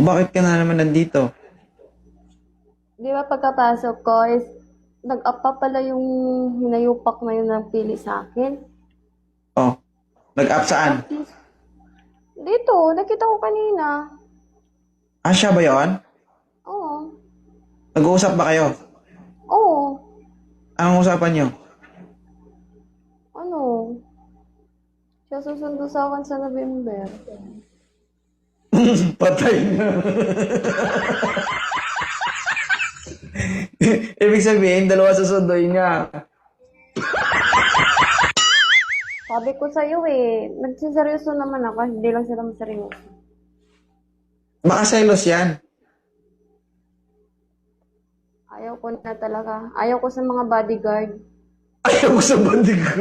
bakit ka na naman nandito? Di ba pagkapasok ko is nag-up pa pala yung hinayupak na yun ng pili sa akin. Oh, nag-up saan? Tapos, dito, nakita ko kanina. Ah, siya ba yun? Oo. Nag-uusap ba kayo? Oo. Anong usapan nyo? Ano? Siya susundo sa akin sa November. Patay na. Ibig sabihin, dalawa susunduin niya. Sabi ko sa'yo eh, nagsiseryoso naman ako, hindi lang sila maseryoso. Baka selos yan. Ayaw ko na talaga. Ayaw ko sa mga bodyguard. Ayaw ko sa bandig ko.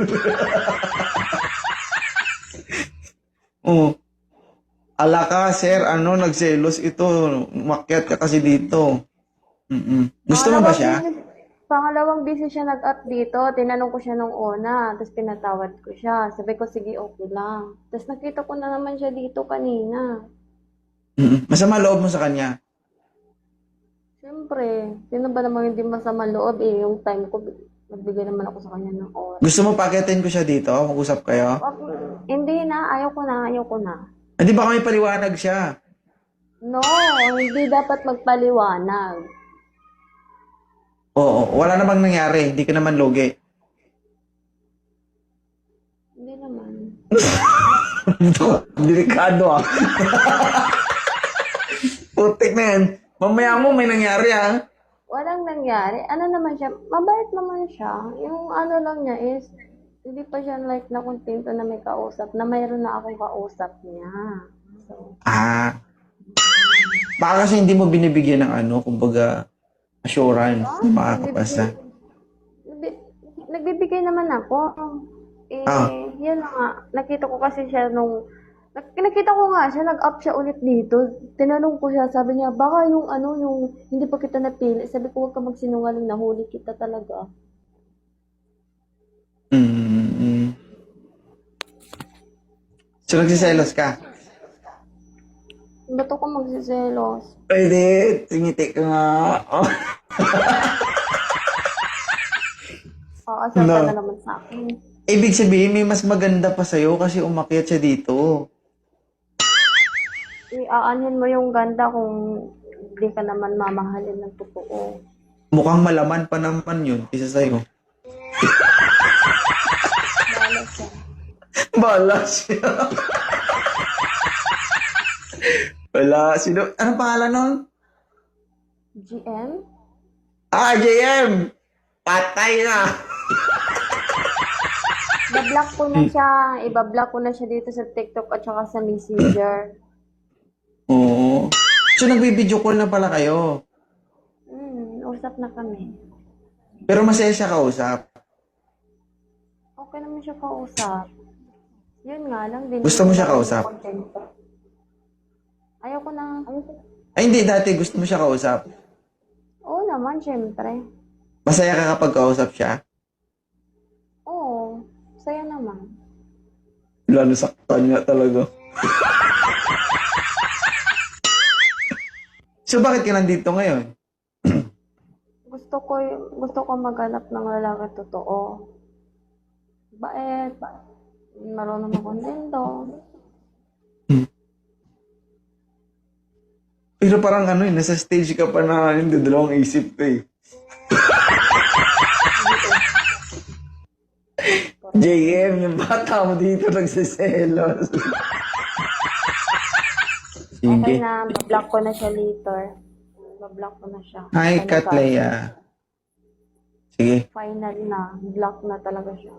Oh. Ala ka, sir, nagselos ito. Umakyat ka kasi dito. Gusto mo ba siya? Pangalawang busy siya nag-up dito. Tinanong ko siya nung una. Tapos pinatawad ko siya. Sabi ko, sige, okay lang. Tapos nakita ko na naman siya dito kanina. Masama loob mo sa kanya. Siyempre, sino ba namang hindi masama loob eh. Yung time ko, nagbigay naman ako sa kanya ng oras. Gusto mo pakitin ko siya dito? Mag-usap kayo? Hindi na, ayaw ko na, ayaw ko na. Hindi ba kami paliwanag siya? No, hindi dapat magpaliwanag. Oo, wala namang nangyari. Hindi ka naman logi. Hindi naman. Delikado ah. Putik na yan. Mamaya mo may nangyari ah. Walang nangyari. Ano naman siya, mabait naman siya. Yung ano lang niya is, hindi pa siya like na kontento na may kausap, na mayroon na akong kausap niya. So, Ah. Baka kasi hindi mo binibigyan ng kumbaga, assurance na makakapasa. nagbibigay naman ako. Eh, Ah. yun na nga. Nakita ko kasi siya nung, nakita ko nga siya, nag-up siya ulit dito. Tinanong ko siya, sabi niya, baka yung ano, yung hindi pa kita napili. Sabi ko, huwag ka magsinungaling, nahuli kita talaga. Mm. So, nagsiselos ka? Ba't ako magsiselos? Pwede. Tingiti ka nga. Oh. Asar ka na No. naman sa akin. Ibig sabihin, may mas maganda pa sa'yo kasi umakyat siya dito. Aanhin mo yung ganda kung hindi ka naman mamahalin ng totoo. Mukhang malaman pa naman yun kaysa sa'yo. Bahala siya. Bala siya. Wala. Sino? Anong pangalan nun? GM? Ah, JM! Patay na! Ibablock ko na siya. Ibablock ko na siya dito sa TikTok at saka sa Messenger. Oo. So, nagbibideo call na pala kayo. Usap na kami. Pero masaya siya kausap. Okay naman siya kausap. Yun nga lang din. Gusto mo siya kausap? Ayaw ko na. Ay, hindi. Dati gusto mo siya kausap. Oo naman, syempre. Masaya ka kapag kausap siya? Oo. Saya naman. Lalo saktan niya talaga. So, bakit ka nandito ngayon? Gusto ko maghanap ng lalaki totoo. Bait. Marunong makontento. Pero parang nasa stage ka pa na hindi dalawang isip ko eh. JM, yung bata mo dito nagsiselos. Okay Sige. na, bablock ko na siya later. Bablock ko na siya. Hi, Final Kat Leia. Sige. Final na. Block na talaga siya.